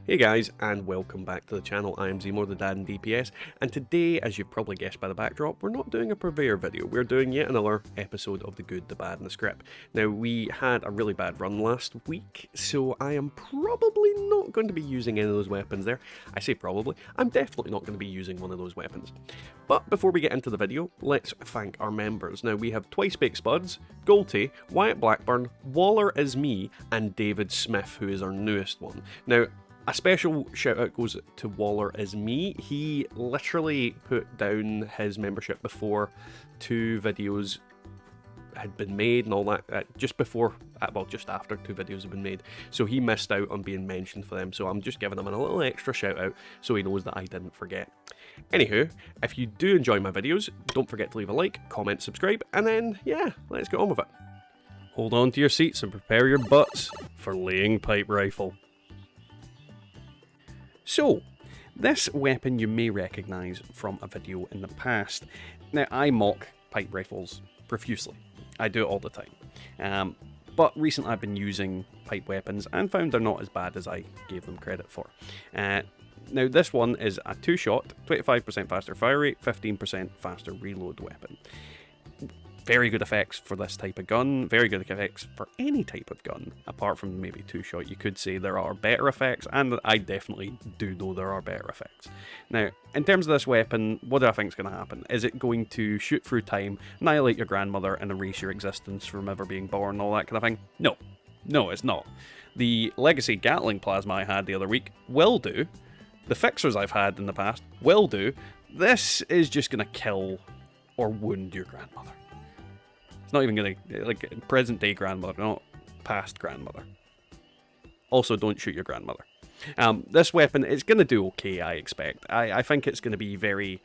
Hey guys, and welcome back to the channel. I am Zemo, the dad in DPS, and today, as you've probably guessed by the backdrop, we're not doing a purveyor video. We're doing yet another episode of The Good, the Bad, and the Script. Now, we had a really bad run last week, so I am probably not going to be using any of those weapons there. I say probably, I'm definitely not going to be using one of those weapons. But before we get into the video, let's thank our members. Now, we have Twice Baked Spuds, Golty, Wyatt Blackburn, Waller is me, and David Smith, who is our newest one. Now, a special shout out goes to Waller is me. He literally put down his membership before two videos had been made and all that, just after two videos had been made. So he missed out on being mentioned for them. So I'm just giving him a little extra shout out so he knows that I didn't forget. Anywho, if you do enjoy my videos, don't forget to leave a like, comment, subscribe, and then, yeah, let's get on with it. Hold on to your seats and prepare your butts for laying pipe rifle. So, this weapon you may recognise from a video in the past. Now, I mock pipe rifles profusely. I do it all the time. But recently I've been using pipe weapons and found they're not as bad as I gave them credit for. Now, this one is a two-shot, 25% faster fire rate, 15% faster reload weapon. Very good effects for this type of gun, very good effects for any type of gun, apart from maybe two-shot. You could say there are better effects, and I definitely do know there are better effects. Now, in terms of this weapon, what do I think is going to happen? Is it going to shoot through time, annihilate your grandmother, and erase your existence from ever being born, and all that kind of thing? No. No, it's not. The Legacy Gatling Plasma I had the other week will do. The fixers I've had in the past will do. This is just going to kill or wound your grandmother. Not even gonna, like, present day grandmother, not past grandmother. Also, don't shoot your grandmother. This weapon is gonna do okay, I expect. I think it's gonna be very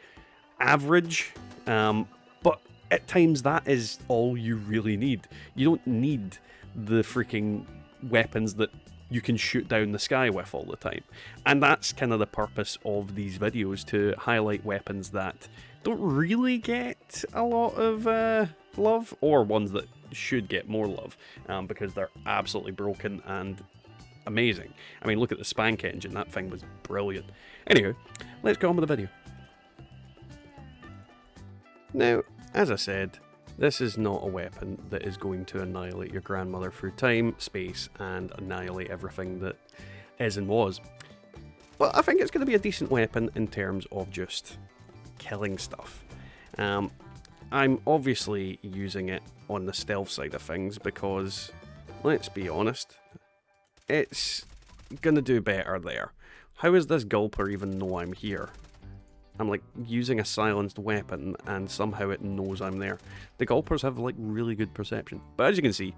average, but at times that is all you really need. You don't need the freaking weapons that you can shoot down the sky with all the time. And that's kind of the purpose of these videos, to highlight weapons that don't really get a lot of love, or ones that should get more love, because they're absolutely broken and amazing. I mean, look at the Spank engine, that thing was brilliant. Anywho, let's get on with the video. Now, as I said, this is not a weapon that is going to annihilate your grandmother through time, space, and annihilate everything that is and was. But I think it's going to be a decent weapon in terms of just killing stuff. I'm obviously using it on the stealth side of things because, let's be honest, it's going to do better there. How is this gulper even know I'm here? I'm like using a silenced weapon and somehow it knows I'm there. The gulpers have like really good perception. But as you can see,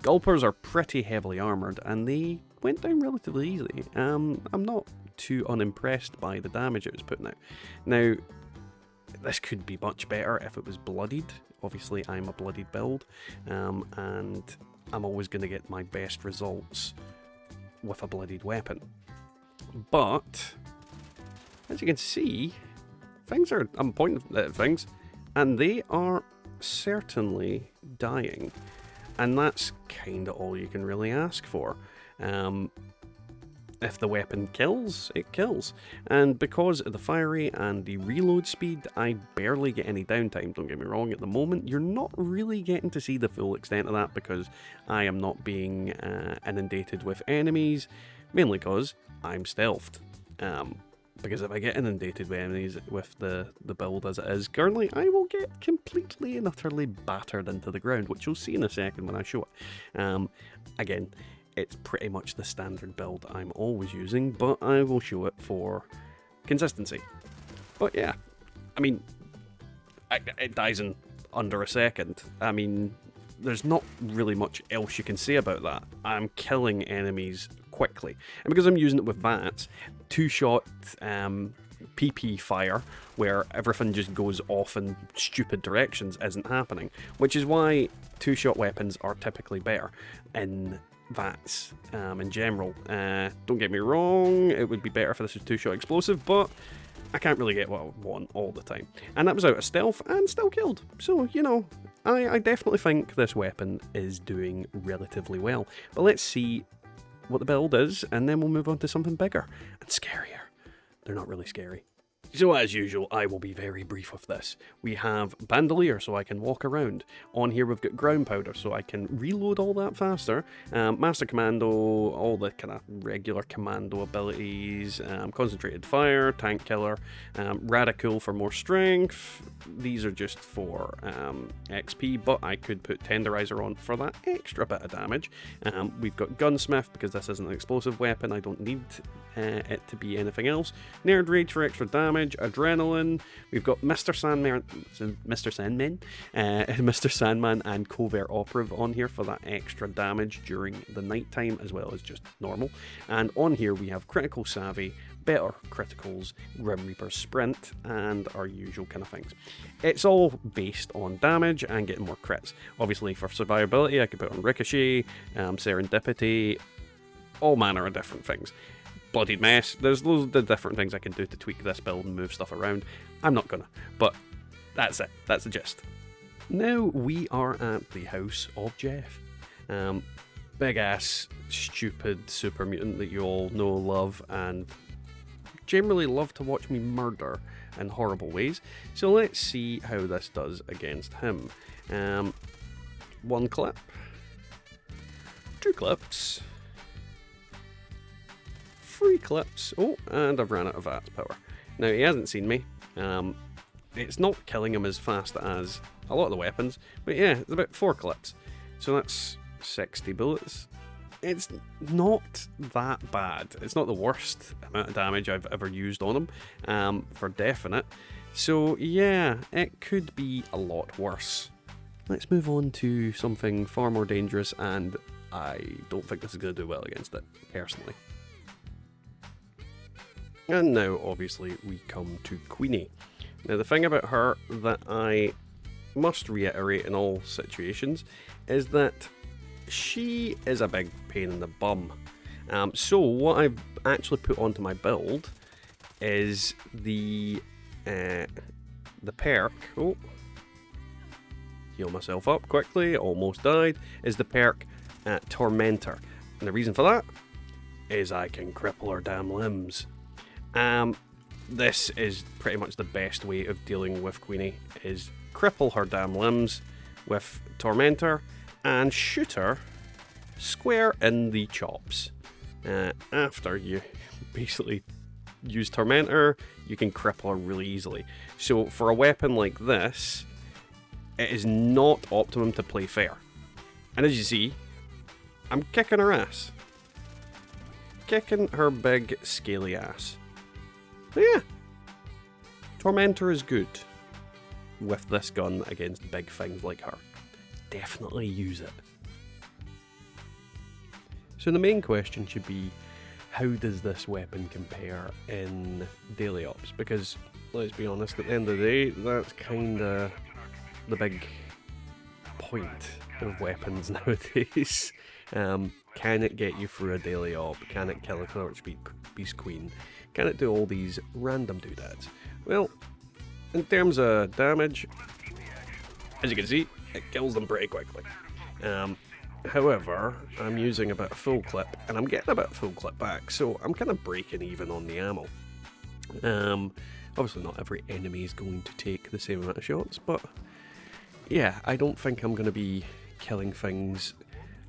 gulpers are pretty heavily armoured and they went down relatively easily. I'm not too unimpressed by the damage it was putting out. Now, this could be much better if it was bloodied. Obviously, I'm a bloodied build, and I'm always going to get my best results with a bloodied weapon. But, as you can see, I'm pointing at things, and they are certainly dying. And that's kind of all you can really ask for. If the weapon kills, it kills. And because of the fire rate and the reload speed, I barely get any downtime. Don't get me wrong, at the moment, you're not really getting to see the full extent of that because I am not being inundated with enemies, mainly because I'm stealthed. Because if I get inundated with enemies with the build as it is currently, I will get completely and utterly battered into the ground, which you'll see in a second when I show it. Again, it's pretty much the standard build I'm always using, but I will show it for consistency. But yeah, I mean, it dies in under a second. I mean, there's not really much else you can say about that. I'm killing enemies quickly. And because I'm using it with VATS, two-shot PP fire, where everything just goes off in stupid directions, isn't happening. Which is why two-shot weapons are typically better in VATS in general. Don't get me wrong, it would be better if this was two-shot explosive, but I can't really get what I want all the time. And that was out of stealth and still killed. So, you know, I definitely think this weapon is doing relatively well. But let's see what the build is, and then we'll move on to something bigger and scarier. They're not really scary. So as usual, I will be very brief with this. We have Bandolier, so I can walk around. On here we've got Ground Powder, so I can reload all that faster. Master Commando, all the kind of regular commando abilities. Concentrated Fire, Tank Killer. Radical for more strength. These are just for XP, but I could put Tenderizer on for that extra bit of damage. We've got Gunsmith, because this isn't an explosive weapon. I don't need it to be anything else. Nerd Rage for extra damage. Adrenaline. We've got Mr. Sandman, Mr. Sandman and Covert Operative on here for that extra damage during the night time, as well as just normal. And on here we have Critical Savvy, Better Criticals, Grim Reaper Sprint, and our usual kind of things. It's all based on damage and getting more crits. Obviously for survivability I could put on Ricochet, Serendipity, all manner of different things. Bloodied Mess, there's loads of different things I can do to tweak this build and move stuff around. I'm not gonna, but that's it, that's the gist. Now we are at the House of Jeff. Big ass, stupid super mutant that you all know, love, and generally love to watch me murder in horrible ways. So let's see how this does against him. 1 clip, 2 clips, 3 clips. Oh, and I've ran out of VATS power. Now, he hasn't seen me. It's not killing him as fast as a lot of the weapons, but yeah, it's about 4 clips. So that's 60 bullets. It's not that bad. It's not the worst amount of damage I've ever used on him, for definite. So yeah, it could be a lot worse. Let's move on to something far more dangerous, and I don't think this is going to do well against it, personally. And now, obviously, we come to Queenie. Now, the thing about her that I must reiterate in all situations is that she is a big pain in the bum. So what I've actually put onto my build is the perk. Oh, heal myself up quickly. Almost died. Is the perk Tormentor, and the reason for that is I can cripple her damn limbs. This is pretty much the best way of dealing with Queenie, is cripple her damn limbs with Tormentor and shoot her square in the chops. After you basically use Tormentor, you can cripple her really easily. So for a weapon like this, it is not optimum to play fair. And as you see, I'm kicking her ass. Kicking her big scaly ass. But yeah, Tormentor is good with this gun against big things like her. Definitely use it. So the main question should be, how does this weapon compare in daily ops? Because, let's be honest, at the end of the day, that's kinda the big point of weapons nowadays. Can it get you through a daily op? Can it kill a Torch Beast Queen? Can it do all these random doodads? Well, in terms of damage, as you can see, it kills them pretty quickly. However, I'm using about a full clip, and I'm getting about a full clip back, so I'm kind of breaking even on the ammo. Obviously not every enemy is going to take the same amount of shots, but yeah, I don't think I'm going to be killing things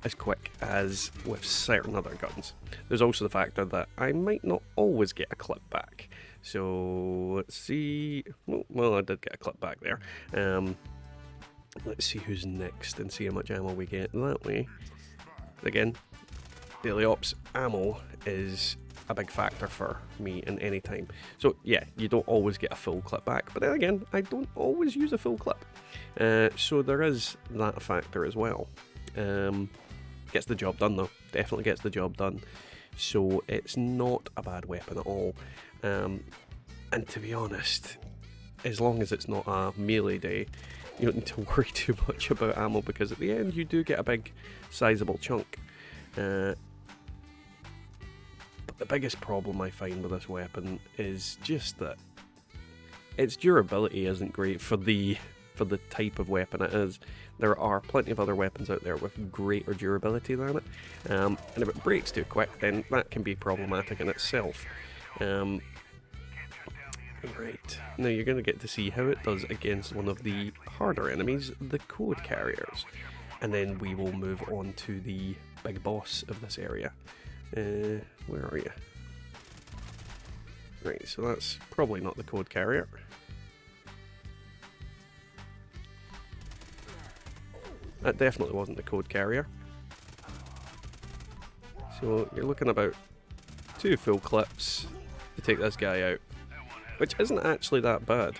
as quick as with certain other guns. There's also the factor that I might not always get a clip back. So let's see. Well, I did get a clip back there. Let's see who's next and see how much ammo we get that way. Again, daily ops ammo is a big factor for me in any time. So yeah, you don't always get a full clip back, but then again, I don't always use a full clip. So there is that factor as well. Gets the job done though, definitely gets the job done. So it's not a bad weapon at all. And to be honest, as long as it's not a melee day, you don't need to worry too much about ammo, because at the end you do get a big sizable chunk. But the biggest problem I find with this weapon is just that its durability isn't great for the for the type of weapon it is. There are plenty of other weapons out there with greater durability than it, and if it breaks too quick, then that can be problematic in itself. Right, now you're going to get to see how it does against one of the harder enemies, the code carriers. And then we will move on to the big boss of this area. Where are you? Right, so that's probably not the code carrier. That definitely wasn't the code carrier. So you're looking about 2 full clips to take this guy out, which isn't actually that bad,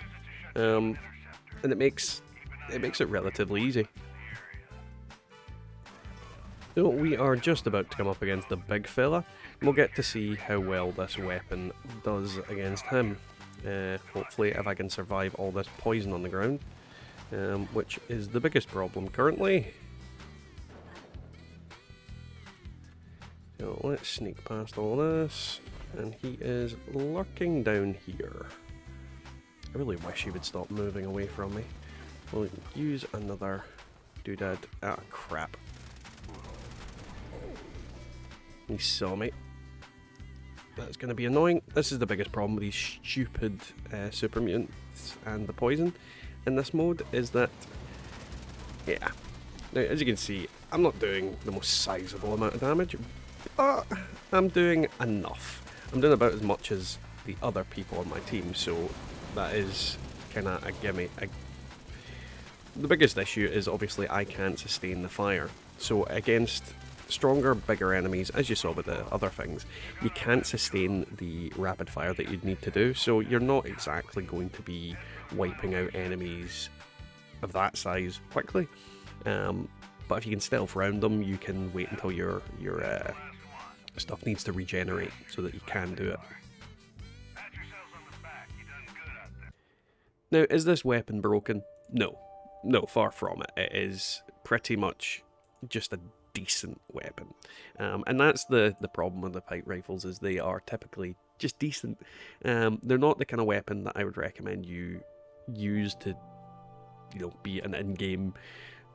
and it makes it relatively easy. So we are just about to come up against the big fella, and we'll get to see how well this weapon does against him. Hopefully, if I can survive all this poison on the ground, which is the biggest problem currently. So let's sneak past all this, and he is lurking down here. I really wish he would stop moving away from me. We'll use another doodad. Ah, crap. He saw me. That's going to be annoying. This is the biggest problem with these stupid super mutants and the poison in this mode, is that, yeah. Now, as you can see, I'm not doing the most sizable amount of damage, but I'm doing enough. I'm doing about as much as the other people on my team, so that is kind of a gimme. The biggest issue is obviously I can't sustain the fire. So against stronger, bigger enemies, as you saw with the other things, you can't sustain the rapid fire that you'd need to do, so you're not exactly going to be wiping out enemies of that size quickly. But if you can stealth around them, you can wait until your stuff needs to regenerate so that you can do it. Now, is this weapon broken? No. No, far from it. It is pretty much just a decent weapon. And that's the problem with the pipe rifles, is they are typically just decent. They're not the kind of weapon that I would recommend you use to, be an in-game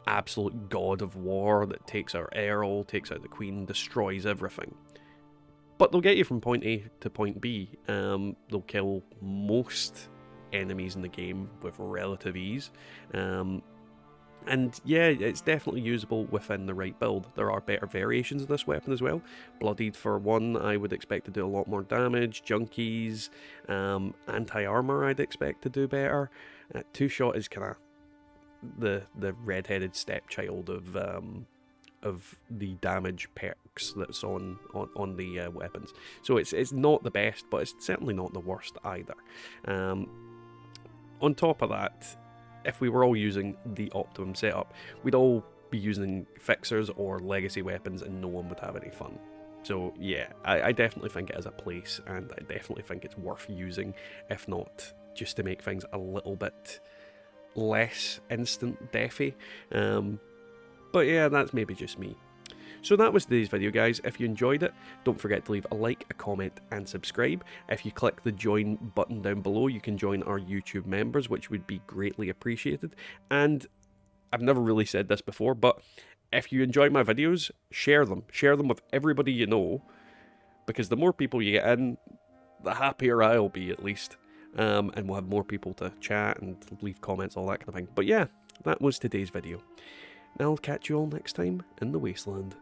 absolute god of war that takes out Earl, takes out the Queen, destroys everything. But they'll get you from point A to point B. They'll kill most enemies in the game with relative ease. And yeah, it's definitely usable within the right build. There are better variations of this weapon as well. Bloodied, for one, I would expect to do a lot more damage. Junkies, anti-armor I'd expect to do better. Two-shot is kind of the red-headed stepchild of the damage perks that's on the weapons. So it's not the best, but it's certainly not the worst either. On top of that, if we were all using the optimum setup, we'd all be using fixers or legacy weapons and no one would have any fun. So yeah, I definitely think it has a place, and I definitely think it's worth using, if not just to make things a little bit less instant deathy. But yeah, that's maybe just me. So that was today's video, guys. If you enjoyed it, don't forget to leave a like, a comment, and subscribe. If you click the join button down below, you can join our YouTube members, which would be greatly appreciated. And I've never really said this before, but if you enjoy my videos, share them. Share them with everybody you know, because the more people you get in, the happier I'll be, at least. And we'll have more people to chat and leave comments, all that kind of thing. But yeah, that was today's video. Now I'll catch you all next time in the Wasteland.